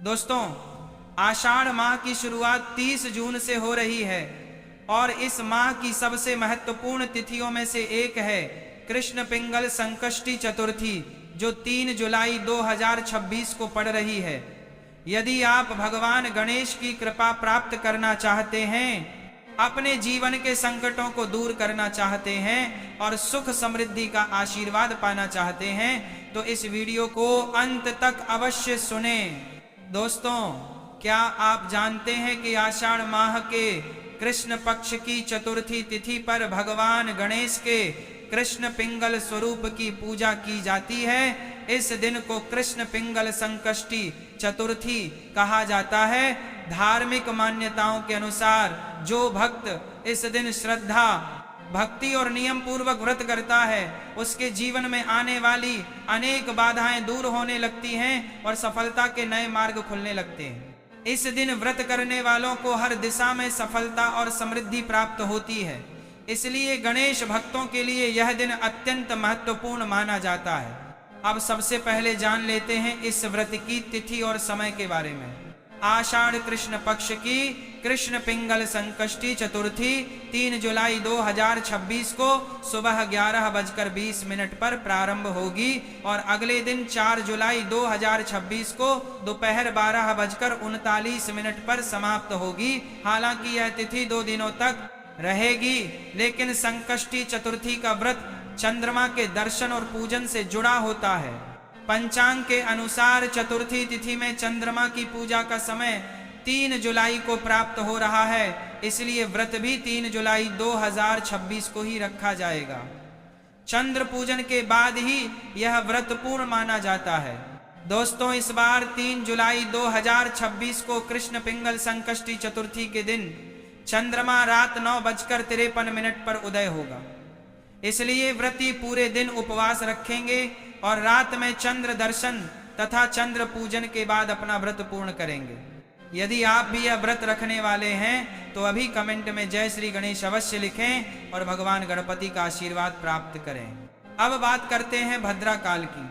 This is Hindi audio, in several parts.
दोस्तों, आषाढ़ माह की शुरुआत 30 जून से हो रही है और इस माह की सबसे महत्वपूर्ण तिथियों में से एक है कृष्ण पिंगल संकष्टी चतुर्थी, जो 3 जुलाई 2026 को पड़ रही है। यदि आप भगवान गणेश की कृपा प्राप्त करना चाहते हैं, अपने जीवन के संकटों को दूर करना चाहते हैं और सुख समृद्धि का आशीर्वाद पाना चाहते हैं, तो इस वीडियो को अंत तक अवश्य सुनें। दोस्तों, क्या आप जानते हैं कि आषाढ़ माह के कृष्ण पक्ष की चतुर्थी तिथि पर भगवान गणेश के कृष्ण पिंगल स्वरूप की पूजा की जाती है। इस दिन को कृष्ण पिंगल संकष्टी चतुर्थी कहा जाता है। धार्मिक मान्यताओं के अनुसार जो भक्त इस दिन श्रद्धा, भक्ति और नियम पूर्वक व्रत करता है, उसके जीवन में आने वाली अनेक बाधाएं दूर होने लगती हैं और सफलता के नए मार्ग खुलने लगते हैं। इस दिन व्रत करने वालों को हर दिशा में सफलता और समृद्धि प्राप्त होती है। इसलिए गणेश भक्तों के लिए यह दिन अत्यंत महत्वपूर्ण माना जाता है। अब सबसे पहले जान लेते हैं इस व्रत की तिथि और समय के बारे में। आषाढ़ कृष्ण पक्ष की कृष्ण पिंगल संकष्टी चतुर्थी 3 जुलाई 2026 को सुबह 11:20 पर प्रारंभ होगी और अगले दिन 4 जुलाई 2026 को दोपहर 12:39 पर समाप्त होगी। हालांकि यह तिथि 2 दिनों तक रहेगी, लेकिन संकष्टी चतुर्थी का व्रत चंद्रमा के दर्शन और पूजन से जुड़ा होता है। पंचांग के अनुसार चतुर्थी तिथि में चंद्रमा की पूजा का समय 3 जुलाई को प्राप्त हो रहा है, इसलिए व्रत भी 3 जुलाई 2026 को ही रखा जाएगा। चंद्र पूजन के बाद ही यह व्रत पूर्ण माना जाता है। दोस्तों, इस बार 3 जुलाई 2026 को कृष्ण पिंगल संकष्टी चतुर्थी के दिन चंद्रमा रात 9:53 पर उदय होगा। इसलिए व्रती पूरे दिन उपवास रखेंगे और रात में चंद्र दर्शन तथा चंद्र पूजन के बाद अपना व्रत पूर्ण करेंगे। यदि आप भी यह व्रत रखने वाले हैं तो अभी कमेंट में जय श्री गणेश अवश्य लिखें और भगवान गणपति का आशीर्वाद प्राप्त करें। अब बात करते हैं भद्रा काल की।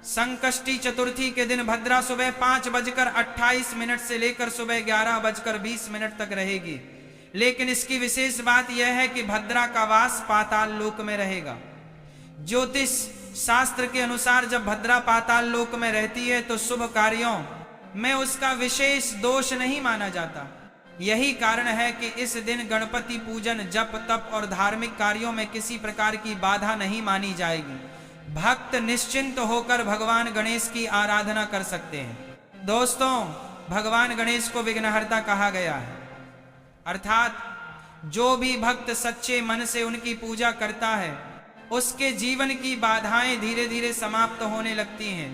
संकष्टी चतुर्थी के दिन भद्रा सुबह 5:28 से लेकर सुबह 11:20 तक रहेगी, लेकिन इसकी विशेष बात यह है कि भद्रा का वास पाताल लोक में रहेगा। ज्योतिष शास्त्र के अनुसार जब भद्रा पाताल लोक में रहती है तो शुभ कार्यों में उसका विशेष दोष नहीं माना जाता। यही कारण है कि इस दिन गणपति पूजन, जप, तप और धार्मिक कार्यों में किसी प्रकार की बाधा नहीं मानी जाएगी। भक्त निश्चिंत होकर भगवान गणेश की आराधना कर सकते हैं। दोस्तों, भगवान गणेश को विघ्नहर्ता कहा गया है, अर्थात जो भी भक्त सच्चे मन से उनकी पूजा करता है उसके जीवन की बाधाएं धीरे धीरे समाप्त होने लगती हैं।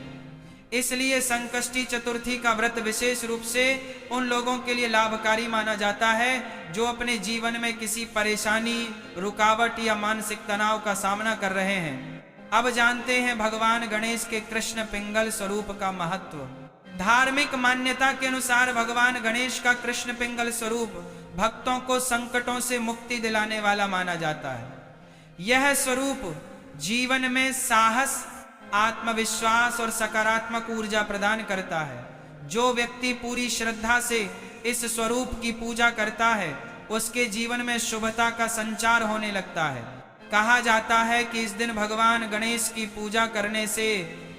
इसलिए संकष्टी चतुर्थी का व्रत विशेष रूप से उन लोगों के लिए लाभकारी माना जाता है जो अपने जीवन में किसी परेशानी, रुकावट या मानसिक तनाव का सामना कर रहे हैं। अब जानते हैं भगवान गणेश के कृष्ण पिंगल स्वरूप का महत्व। धार्मिक मान्यता के अनुसार भगवान गणेश का कृष्ण पिंगल स्वरूप भक्तों को संकटों से मुक्ति दिलाने वाला माना जाता है। यह स्वरूप जीवन में साहस, आत्मविश्वास और सकारात्मक ऊर्जा प्रदान करता है। जो व्यक्ति पूरी श्रद्धा से इस स्वरूप की पूजा करता है उसके जीवन में शुभता का संचार होने लगता है। कहा जाता है कि इस दिन भगवान गणेश की पूजा करने से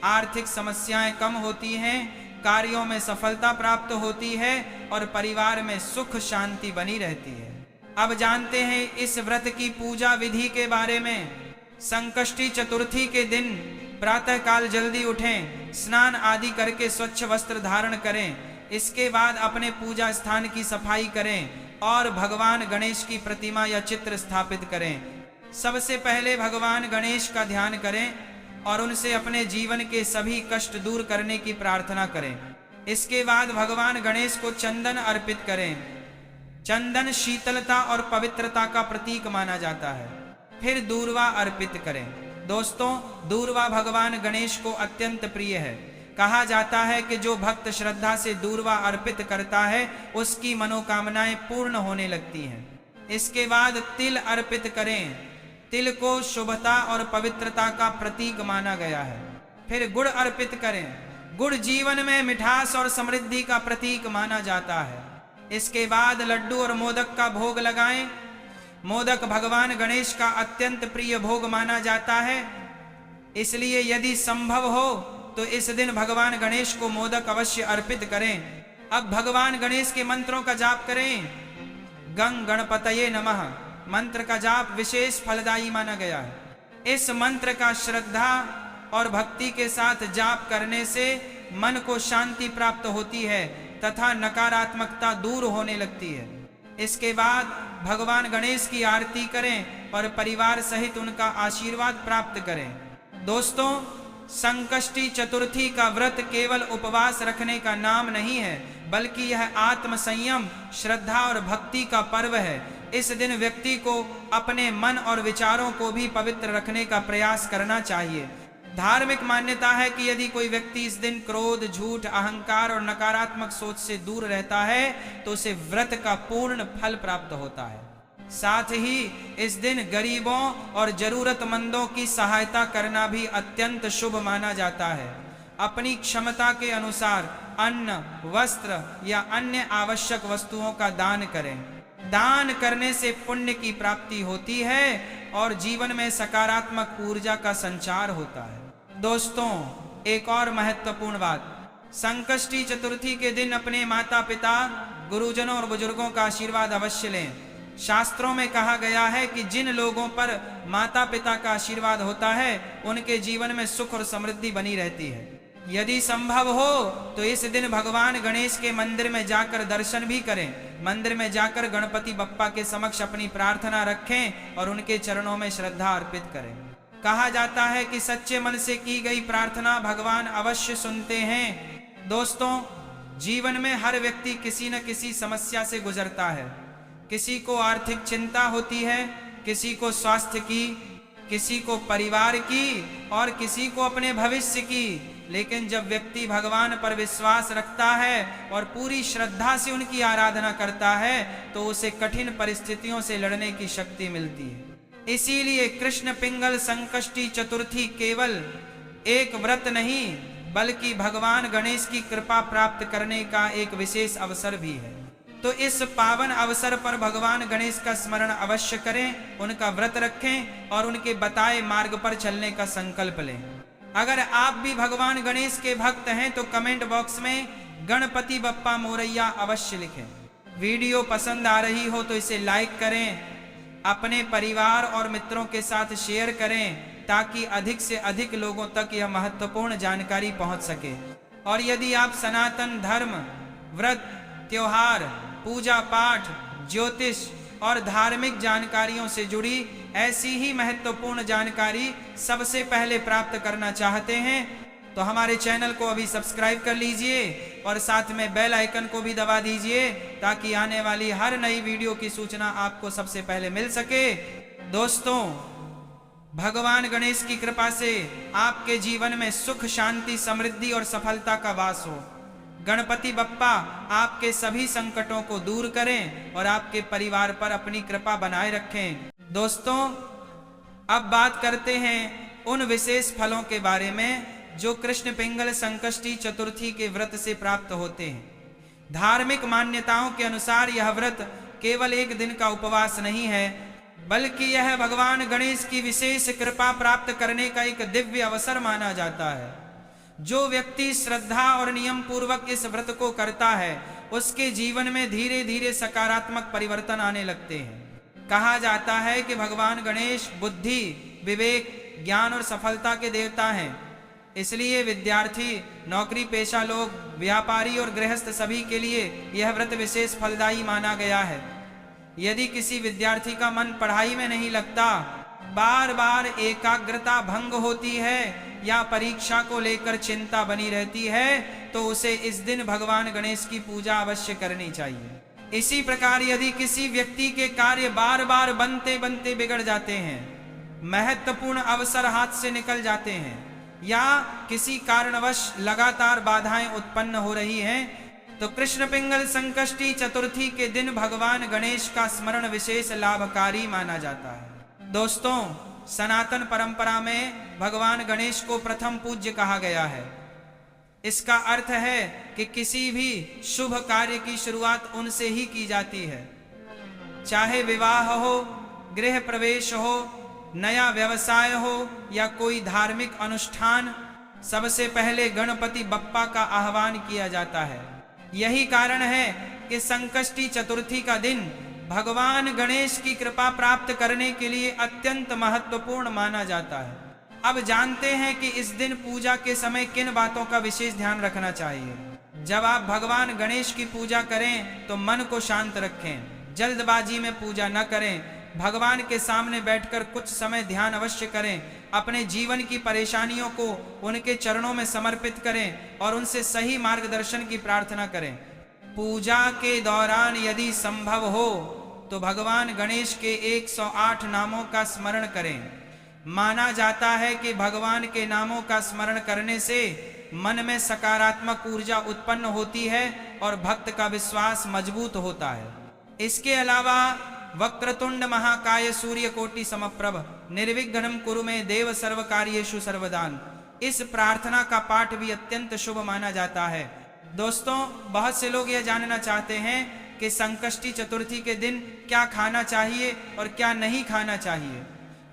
आर्थिक समस्याएं कम होती हैं, कार्यों में सफलता प्राप्त होती है और परिवार में सुख शांति बनी रहती है। अब जानते हैं इस व्रत की पूजा विधि के बारे में। संकष्टी चतुर्थी के दिन प्रातः काल जल्दी उठें, स्नान आदि करके स्वच्छ वस्त्र धारण करें। इसके बाद अपने पूजा स्थान की सफाई करें और भगवान गणेश की प्रतिमा या चित्र स्थापित करें। सबसे पहले भगवान गणेश का ध्यान करें और उनसे अपने जीवन के सभी कष्ट दूर करने की प्रार्थना करें। इसके बाद भगवान गणेश को चंदन अर्पित करें। चंदन शीतलता और पवित्रता का प्रतीक माना जाता है। फिर दूर्वा अर्पित करें। दोस्तों, दूर्वा भगवान गणेश को अत्यंत प्रिय है। कहा जाता है कि जो भक्त श्रद्धा से दूर्वा अर्पित करता है उसकी मनोकामनाएं पूर्ण होने लगती हैं। इसके बाद तिल अर्पित करें। तिल को शुभता और पवित्रता का प्रतीक माना गया है। फिर गुड़ अर्पित करें। गुड़ जीवन में मिठास और समृद्धि का प्रतीक माना जाता है। इसके बाद लड्डू और मोदक का भोग लगाएं। मोदक भगवान गणेश का अत्यंत प्रिय भोग माना जाता है, इसलिए यदि संभव हो तो इस दिन भगवान गणेश को मोदक अवश्य अर्पित करें। अब भगवान गणेश के मंत्रों का जाप करें। गं गणपतये नमः मंत्र का जाप विशेष फलदायी माना गया है। इस मंत्र का श्रद्धा और भक्ति के साथ जाप करने से मन को शांति प्राप्त होती है तथा नकारात्मकता दूर होने लगती है। इसके बाद भगवान गणेश की आरती करें और परिवार सहित उनका आशीर्वाद प्राप्त करें। दोस्तों, संकष्टी चतुर्थी का व्रत केवल उपवास रखने का नाम नहीं है, बल्कि यह आत्म संयम, श्रद्धा और भक्ति का पर्व है। इस दिन व्यक्ति को अपने मन और विचारों को भी पवित्र रखने का प्रयास करना चाहिए। धार्मिक मान्यता है कि यदि कोई व्यक्ति इस दिन क्रोध, झूठ, अहंकार और नकारात्मक सोच से दूर रहता है तो उसे व्रत का पूर्ण फल प्राप्त होता है। साथ ही इस दिन गरीबों और जरूरतमंदों की सहायता करना भी अत्यंत शुभ माना जाता है। अपनी क्षमता के अनुसार अन्न, वस्त्र या अन्य आवश्यक वस्तुओं का दान करें। दान करने से पुण्य की प्राप्ति होती है और जीवन में सकारात्मक ऊर्जा का संचार होता है। दोस्तों, एक और महत्वपूर्ण बात, संकष्टी चतुर्थी के दिन अपने माता पिता, गुरुजनों और बुजुर्गों का आशीर्वाद अवश्य लें। शास्त्रों में कहा गया है कि जिन लोगों पर माता पिता का आशीर्वाद होता है उनके जीवन में सुख और समृद्धि बनी रहती है। यदि संभव हो तो इस दिन भगवान गणेश के मंदिर में जाकर दर्शन भी करें। मंदिर में जाकर गणपति बप्पा के समक्ष अपनी प्रार्थना रखें और उनके चरणों में श्रद्धा अर्पित करें। कहा जाता है कि सच्चे मन से की गई प्रार्थना भगवान अवश्य सुनते हैं। दोस्तों, जीवन में हर व्यक्ति किसी न किसी समस्या से गुजरता है। किसी को आर्थिक चिंता होती है, किसी को स्वास्थ्य की, किसी को परिवार की और किसी को अपने भविष्य की। लेकिन जब व्यक्ति भगवान पर विश्वास रखता है और पूरी श्रद्धा से उनकी आराधना करता है तो उसे कठिन परिस्थितियों से लड़ने की शक्ति मिलती है। इसीलिए कृष्ण पिंगल संकष्टी चतुर्थी केवल एक व्रत नहीं बल्कि भगवान गणेश की कृपा प्राप्त करने का एक विशेष अवसर भी है। तो इस पावन अवसर पर भगवान गणेश का स्मरण अवश्य करें, उनका व्रत रखें और उनके बताए मार्ग पर चलने का संकल्प लें। अगर आप भी भगवान गणेश के भक्त हैं तो कमेंट बॉक्स में गणपति बप्पा मोरैया अवश्य लिखें। वीडियो पसंद आ रही हो तो इसे लाइक करें, अपने परिवार और मित्रों के साथ शेयर करें ताकि अधिक से अधिक लोगों तक यह महत्वपूर्ण जानकारी पहुंच सके। और यदि आप सनातन धर्म, व्रत, त्योहार, पूजा पाठ, ज्योतिष और धार्मिक जानकारियों से जुड़ी ऐसी ही महत्वपूर्ण जानकारी सबसे पहले प्राप्त करना चाहते हैं तो हमारे चैनल को अभी सब्सक्राइब कर लीजिए और साथ में बेल आइकन को भी दबा दीजिए ताकि आने वाली हर नई वीडियो की सूचना आपको सबसे पहले मिल सके। दोस्तों, भगवान गणेश की कृपा से आपके जीवन में सुख, शांति, समृद्धि और सफलता का वास हो। गणपति बप्पा आपके सभी संकटों को दूर करें और आपके परिवार पर अपनी कृपा बनाए रखें। दोस्तों, अब बात करते हैं उन विशेष फलों के बारे में जो कृष्ण पिंगल संकष्टी चतुर्थी के व्रत से प्राप्त होते हैं। धार्मिक मान्यताओं के अनुसार यह व्रत केवल एक दिन का उपवास नहीं है बल्कि यह भगवान गणेश की विशेष कृपा प्राप्त करने का एक दिव्य अवसर माना जाता है। जो व्यक्ति श्रद्धा और नियम पूर्वक इस व्रत को करता है उसके जीवन में धीरे धीरे सकारात्मक परिवर्तन आने लगते हैं। कहा जाता है कि भगवान गणेश बुद्धि, विवेक, ज्ञान और सफलता के देवता हैं। इसलिए विद्यार्थी, नौकरी पेशा लोग, व्यापारी और गृहस्थ सभी के लिए यह व्रत विशेष फलदायी माना गया है। यदि किसी विद्यार्थी का मन पढ़ाई में नहीं लगता, बार बार एकाग्रता भंग होती है या परीक्षा को लेकर चिंता बनी रहती है तो उसे इस दिन भगवान गणेश की पूजा अवश्य करनी चाहिए। इसी प्रकार यदि किसी व्यक्ति के कार्य बार बार बनते बनते बिगड़ जाते हैं, महत्वपूर्ण अवसर हाथ से निकल जाते हैं या किसी कारणवश लगातार बाधाएं उत्पन्न हो रही हैं तो कृष्ण पिंगल संकष्टी चतुर्थी के दिन भगवान गणेश का स्मरण विशेष लाभकारी माना जाता है। दोस्तों, सनातन परंपरा में भगवान गणेश को प्रथम पूज्य कहा गया है। इसका अर्थ है कि किसी भी शुभ कार्य की शुरुआत उनसे ही की जाती है। चाहे विवाह हो, गृह प्रवेश हो, नया व्यवसाय हो या कोई धार्मिक अनुष्ठान, सबसे पहले गणपति बप्पा का आह्वान किया जाता है। यही कारण है कि संकष्टी चतुर्थी का दिन भगवान गणेश की कृपा प्राप्त करने के लिए अत्यंत महत्वपूर्ण माना जाता है। अब जानते हैं कि इस दिन पूजा के समय किन बातों का विशेष ध्यान रखना चाहिए। जब आप भगवान गणेश की पूजा करें तो मन को शांत रखें, जल्दबाजी में पूजा न करें। भगवान के सामने बैठकर कुछ समय ध्यान अवश्य करें। अपने जीवन की परेशानियों को उनके चरणों में समर्पित करें और उनसे सही मार्गदर्शन की प्रार्थना करें। पूजा के दौरान यदि संभव हो तो भगवान गणेश के 108 नामों का स्मरण करें। माना जाता है कि भगवान के नामों का स्मरण करने से मन में सकारात्मक ऊर्जा उत्पन्न होती है और भक्त का विश्वास मजबूत होता है। इसके अलावा वक्रतुंड महाकाय सूर्यकोटि समप्रभ निर्विघ्नं कुरु मे देव सर्वकार्येषु सर्वदान, इस प्रार्थना का पाठ भी अत्यंत शुभ माना जाता है। दोस्तों, बहुत से लोग यह जानना चाहते हैं कि संकष्टी चतुर्थी के दिन क्या खाना चाहिए और क्या नहीं खाना चाहिए।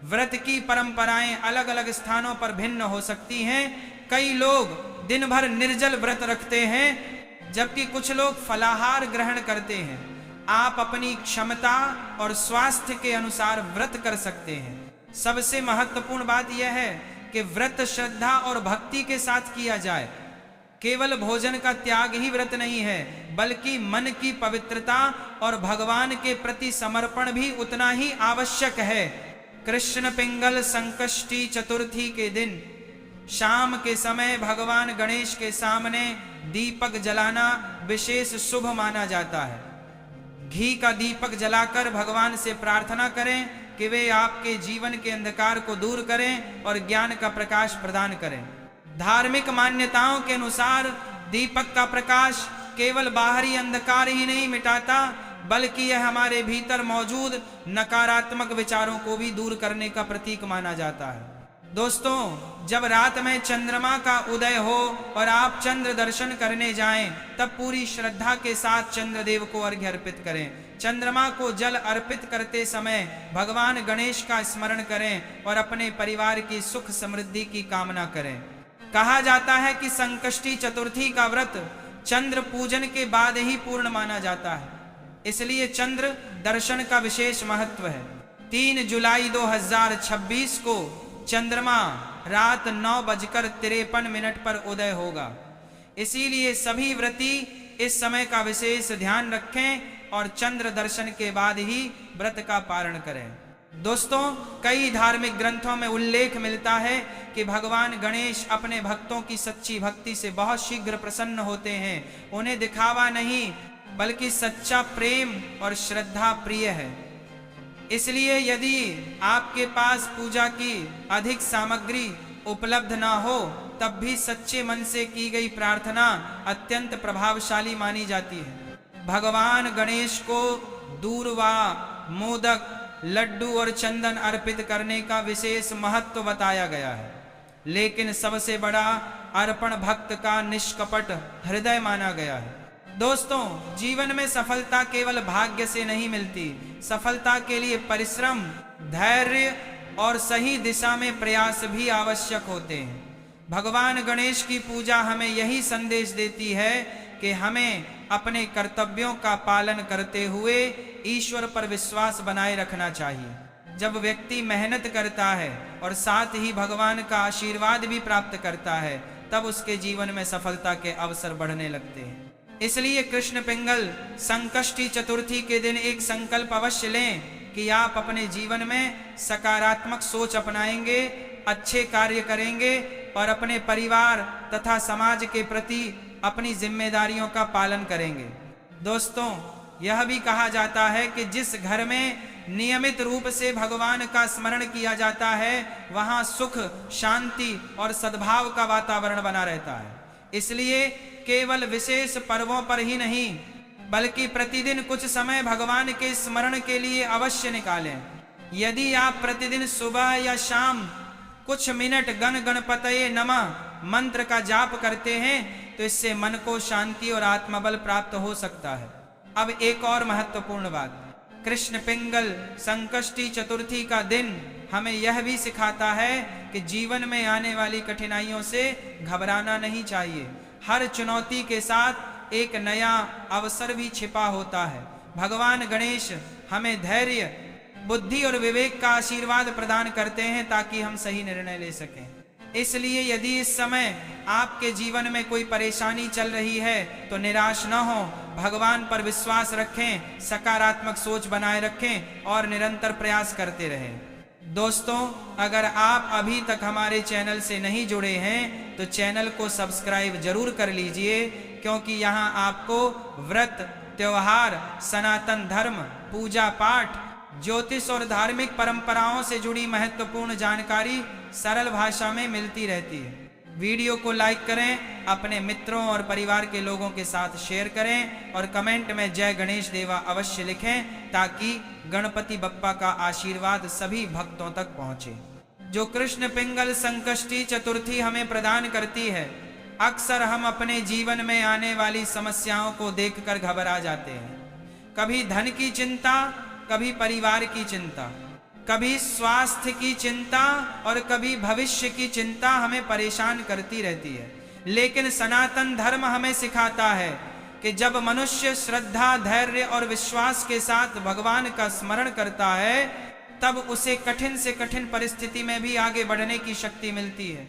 व्रत की परंपराएं अलग अलग स्थानों पर भिन्न हो सकती हैं। कई लोग दिन भर निर्जल व्रत रखते हैं, जबकि कुछ लोग फलाहार ग्रहण करते हैं। आप अपनी क्षमता और स्वास्थ्य के अनुसार व्रत कर सकते हैं। सबसे महत्वपूर्ण बात यह है कि व्रत श्रद्धा और भक्ति के साथ किया जाए। केवल भोजन का त्याग ही व्रत नहीं है, बल्कि मन की पवित्रता और भगवान के प्रति समर्पण भी उतना ही आवश्यक है। कृष्ण पिंगल संकष्टी चतुर्थी के दिन शाम के समय भगवान गणेश के सामने दीपक जलाना विशेष शुभ माना जाता है। घी का दीपक जलाकर भगवान से प्रार्थना करें कि वे आपके जीवन के अंधकार को दूर करें और ज्ञान का प्रकाश प्रदान करें। धार्मिक मान्यताओं के अनुसार दीपक का प्रकाश केवल बाहरी अंधकार ही नहीं मिटाता, बल्कि यह हमारे भीतर मौजूद नकारात्मक विचारों को भी दूर करने का प्रतीक माना जाता है। दोस्तों, जब रात में चंद्रमा का उदय हो और आप चंद्र दर्शन करने जाएं, तब पूरी श्रद्धा के साथ चंद्रदेव को अर्घ्य अर्पित करें। चंद्रमा को जल अर्पित करते समय भगवान गणेश का स्मरण करें और अपने परिवार की सुख समृद्धि की कामना करें। कहा जाता है कि संकष्टी चतुर्थी का व्रत चंद्र पूजन के बाद ही पूर्ण माना जाता है, इसलिए चंद्र दर्शन का विशेष महत्व है। 3 जुलाई 2026 को चंद्रमा रात 9:53 पर उदय होगा। इसीलिए सभी व्रती इस समय का विशेष ध्यान रखें और चंद्र दर्शन के बाद ही व्रत का पारण करें। दोस्तों, कई धार्मिक ग्रंथों में उल्लेख मिलता है कि भगवान गणेश अपने भक्तों की सच्ची भक्ति से बहुत शीघ्र प्रसन्न होते हैं। उन्हें दिखावा नहीं बल्कि सच्चा प्रेम और श्रद्धा प्रिय है। इसलिए यदि आपके पास पूजा की अधिक सामग्री उपलब्ध ना हो, तब भी सच्चे मन से की गई प्रार्थना अत्यंत प्रभावशाली मानी जाती है। भगवान गणेश को दूर्वा, मोदक, लड्डू और चंदन अर्पित करने का विशेष महत्व बताया गया है, लेकिन सबसे बड़ा अर्पण भक्त का निष्कपट हृदय माना गया है। दोस्तों, जीवन में सफलता केवल भाग्य से नहीं मिलती। सफलता के लिए परिश्रम, धैर्य और सही दिशा में प्रयास भी आवश्यक होते हैं। भगवान गणेश की पूजा हमें यही संदेश देती है कि हमें अपने कर्तव्यों का पालन करते हुए ईश्वर पर विश्वास बनाए रखना चाहिए। जब व्यक्ति मेहनत करता है और साथ ही भगवान का आशीर्वाद भी प्राप्त करता है, तब उसके जीवन में सफलता के अवसर बढ़ने लगते हैं। इसलिए कृष्ण पिंगल संकष्टी चतुर्थी के दिन एक संकल्प अवश्य लें कि आप अपने जीवन में सकारात्मक सोच अपनाएंगे, अच्छे कार्य करेंगे और अपने परिवार तथा समाज के प्रति अपनी जिम्मेदारियों का पालन करेंगे। दोस्तों, यह भी कहा जाता है कि जिस घर में नियमित रूप से भगवान का स्मरण किया जाता है, वहां सुख, शांति और सद्भाव का वातावरण बना रहता है। इसलिए केवल विशेष पर्वों पर ही नहीं, बल्कि प्रतिदिन कुछ समय भगवान के स्मरण के लिए अवश्य निकालें। यदि आप प्रतिदिन सुबह या शाम कुछ मिनट गण गणपतये नमः मंत्र का जाप करते हैं तो इससे मन को शांति और आत्मबल प्राप्त हो सकता है। अब एक और महत्वपूर्ण बात, कृष्ण पिंगल संकष्टी चतुर्थी का दिन हमें यह भी सिखाता है कि जीवन में आने वाली कठिनाइयों से घबराना नहीं चाहिए। हर चुनौती के साथ एक नया अवसर भी छिपा होता है। भगवान गणेश हमें धैर्य, बुद्धि और विवेक का आशीर्वाद प्रदान करते हैं ताकि हम सही निर्णय ले सकें। इसलिए यदि इस समय आपके जीवन में कोई परेशानी चल रही है तो निराश न हो, भगवान पर विश्वास रखें, सकारात्मक सोच बनाए रखें और निरंतर प्रयास करते रहें। दोस्तों, अगर आप अभी तक हमारे चैनल से नहीं जुड़े हैं तो चैनल को सब्सक्राइब जरूर कर लीजिए, क्योंकि यहाँ आपको व्रत, त्योहार, सनातन धर्म, पूजा पाठ, ज्योतिष और धार्मिक परंपराओं से जुड़ी महत्वपूर्ण जानकारी सरल भाषा में मिलती रहती है। वीडियो को लाइक करें, अपने मित्रों और परिवार के लोगों के साथ शेयर करें और कमेंट में जय गणेश देवा अवश्य लिखें ताकि गणपति बप्पा का आशीर्वाद सभी भक्तों तक पहुंचे। जो कृष्ण पिंगल संकष्टी चतुर्थी हमें प्रदान करती है, अक्सर हम अपने जीवन में आने वाली समस्याओं को देखकर घबरा जाते हैं। कभी धन की चिंता, कभी परिवार की चिंता, कभी स्वास्थ्य की चिंता और कभी भविष्य की चिंता हमें परेशान करती रहती है। लेकिन सनातन धर्म हमें सिखाता है कि जब मनुष्य श्रद्धा, धैर्य और विश्वास के साथ भगवान का स्मरण करता है तब उसे कठिन से कठिन परिस्थिति में भी आगे बढ़ने की शक्ति मिलती है।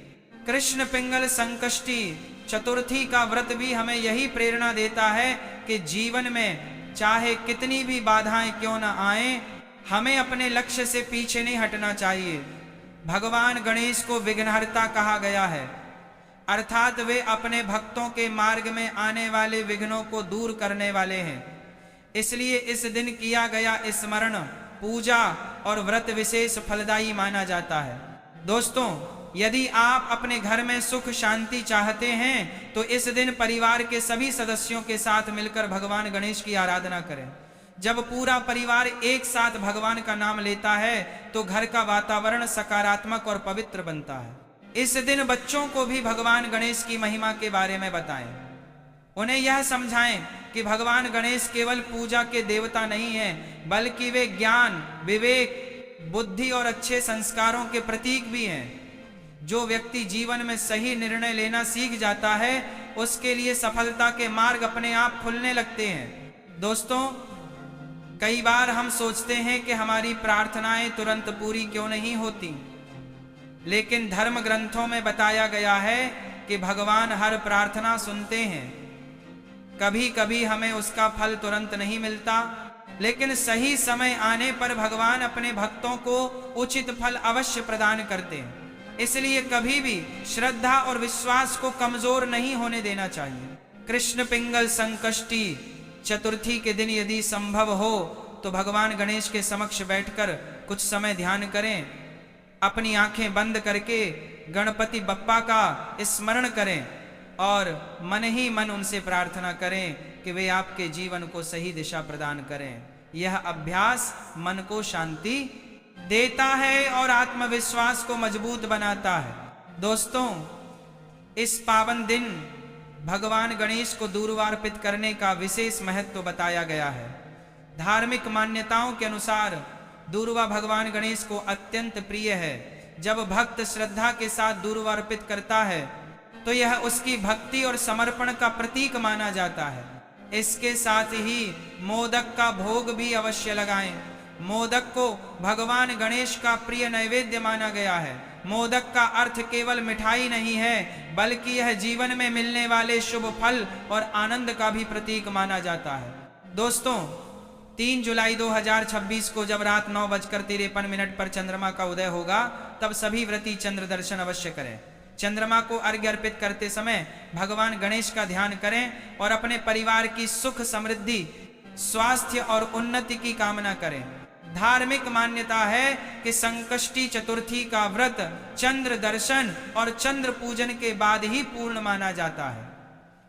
कृष्ण पिंगल संकष्टी चतुर्थी का व्रत भी हमें यही प्रेरणा देता है कि जीवन में चाहे कितनी भी बाधाएं क्यों न आए, हमें अपने लक्ष्य से पीछे नहीं हटना चाहिए। भगवान गणेश को विघ्नहर्ता कहा गया है, अर्थात वे अपने भक्तों के मार्ग में आने वाले विघ्नों को दूर करने वाले हैं। इसलिए इस दिन किया गया स्मरण, पूजा और व्रत विशेष फलदायी माना जाता है। दोस्तों, यदि आप अपने घर में सुख शांति चाहते हैं तो इस दिन परिवार के सभी सदस्यों के साथ मिलकर भगवान गणेश की आराधना करें। जब पूरा परिवार एक साथ भगवान का नाम लेता है तो घर का वातावरण सकारात्मक और पवित्र बनता है। इस दिन बच्चों को भी भगवान गणेश की महिमा के बारे में बताएं। उन्हें यह समझाएं कि भगवान गणेश केवल पूजा के देवता नहीं हैं, बल्कि वे ज्ञान, विवेक, बुद्धि और अच्छे संस्कारों के प्रतीक भी हैं। जो व्यक्ति जीवन में सही निर्णय लेना सीख जाता है उसके लिए सफलता के मार्ग अपने आप खुलने लगते हैं। दोस्तों, कई बार हम सोचते हैं कि हमारी प्रार्थनाएं तुरंत पूरी क्यों नहीं होती, लेकिन धर्म ग्रंथों में बताया गया है कि भगवान हर प्रार्थना सुनते हैं। कभी कभी हमें उसका फल तुरंत नहीं मिलता, लेकिन सही समय आने पर भगवान अपने भक्तों को उचित फल अवश्य प्रदान करते हैं। इसलिए कभी भी श्रद्धा और विश्वास को कमजोर नहीं होने देना चाहिए। कृष्ण पिंगल संकष्टी चतुर्थी के दिन यदि संभव हो तो भगवान गणेश के समक्ष बैठकर कुछ समय ध्यान करें। अपनी आंखें बंद करके गणपति बप्पा का स्मरण करें और मन ही मन उनसे प्रार्थना करें कि वे आपके जीवन को सही दिशा प्रदान करें। यह अभ्यास मन को शांति देता है और आत्मविश्वास को मजबूत बनाता है। दोस्तों, इस पावन दिन भगवान गणेश को दूर्वा अर्पित करने का विशेष महत्व बताया गया है। धार्मिक मान्यताओं के अनुसार दूर्वा भगवान गणेश को अत्यंत प्रिय है। जब भक्त श्रद्धा के साथ दूर्वा अर्पित करता है तो यह उसकी भक्ति और समर्पण का प्रतीक माना जाता है। इसके साथ ही मोदक का भोग भी अवश्य लगाएं। मोदक को भगवान गणेश का प्रिय नैवेद्य माना गया है। मोदक का अर्थ केवल मिठाई नहीं है, बल्कि यह जीवन में मिलने वाले शुभ फल और आनंद का भी प्रतीक माना जाता है। दोस्तों, 3 जुलाई 2026 को जब रात 9:53 पर चंद्रमा का उदय होगा तब सभी व्रती चंद्र दर्शन अवश्य करें। चंद्रमा को अर्घ्य अर्पित करते समय भगवान गणेश का ध्यान करें और अपने परिवार की सुख, समृद्धि, स्वास्थ्य और उन्नति की कामना करें। धार्मिक मान्यता है कि संकष्टी चतुर्थी का व्रत चंद्र दर्शन और चंद्र पूजन के बाद ही पूर्ण माना जाता है।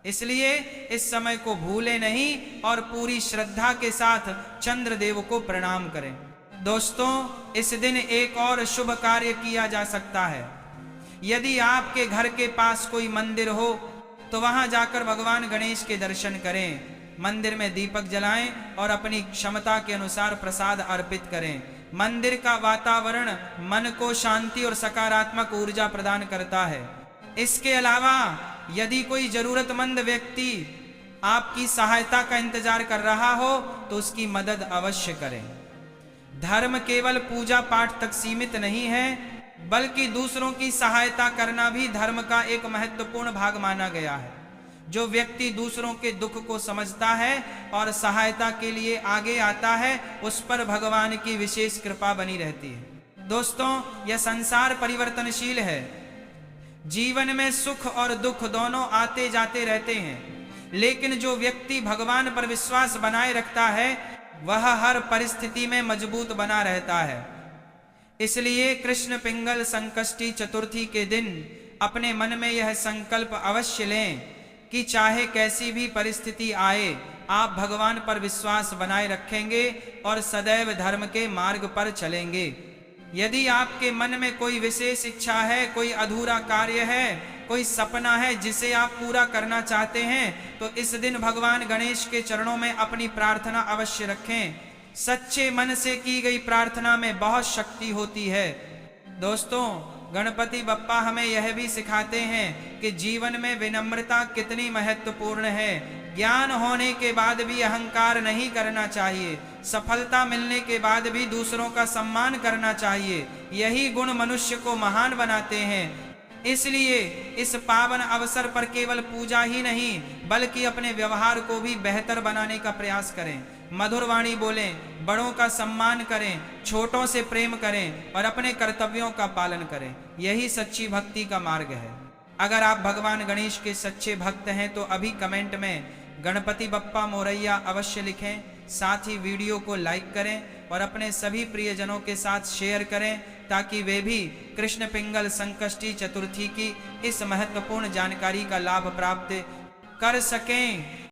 इसलिए इस समय को भूले नहीं और पूरी श्रद्धा के साथ चंद्र देव को प्रणाम करें। दोस्तों, इस दिन एक और शुभ कार्य किया जा सकता है। यदि आपके घर के पास कोई मंदिर हो तो वहां जाकर भगवान गणेश के दर्शन करें। मंदिर में दीपक जलाएं और अपनी क्षमता के अनुसार प्रसाद अर्पित करें। मंदिर का वातावरण मन को शांति और सकारात्मक ऊर्जा प्रदान करता है। इसके अलावा यदि कोई जरूरतमंद व्यक्ति आपकी सहायता का इंतजार कर रहा हो तो उसकी मदद अवश्य करें। धर्म केवल पूजा पाठ तक सीमित नहीं है, बल्कि दूसरों की सहायता करना भी धर्म का एक महत्वपूर्ण भाग माना गया है। जो व्यक्ति दूसरों के दुख को समझता है और सहायता के लिए आगे आता है, उस पर भगवान की विशेष कृपा बनी रहती है। दोस्तों, यह संसार परिवर्तनशील है। जीवन में सुख और दुख दोनों आते जाते रहते हैं, लेकिन जो व्यक्ति भगवान पर विश्वास बनाए रखता है वह हर परिस्थिति में मजबूत बना रहता है। इसलिए कृष्ण पिंगल संकष्टी चतुर्थी के दिन अपने मन में यह संकल्प अवश्य लें कि चाहे कैसी भी परिस्थिति आए, आप भगवान पर विश्वास बनाए रखेंगे और सदैव धर्म के मार्ग पर चलेंगे। यदि आपके मन में कोई विशेष इच्छा है, कोई अधूरा कार्य है, कोई सपना है जिसे आप पूरा करना चाहते हैं, तो इस दिन भगवान गणेश के चरणों में अपनी प्रार्थना अवश्य रखें। सच्चे मन से की गई प्रार्थना में बहुत शक्ति होती है। दोस्तों, गणपति बप्पा हमें यह भी सिखाते हैं कि जीवन में विनम्रता कितनी महत्वपूर्ण है। ज्ञान होने के बाद भी अहंकार नहीं करना चाहिए। सफलता मिलने के बाद भी दूसरों का सम्मान करना चाहिए। यही गुण मनुष्य को महान बनाते हैं। इसलिए इस पावन अवसर पर केवल पूजा ही नहीं, बल्कि अपने व्यवहार को भी बेहतर बनाने का प्रयास करें। मधुर वाणी बोलें, बड़ों का सम्मान करें, छोटों से प्रेम करें और अपने कर्तव्यों का पालन करें। यही सच्ची भक्ति का मार्ग है। अगर आप भगवान गणेश के सच्चे भक्त हैं तो अभी कमेंट में गणपति बप्पा मोरैया अवश्य लिखें। साथ ही वीडियो को लाइक करें और अपने सभी प्रियजनों के साथ शेयर करें, ताकि वे भी कृष्ण पिंगल संकष्टी चतुर्थी की इस महत्वपूर्ण जानकारी का लाभ प्राप्त कर सकें।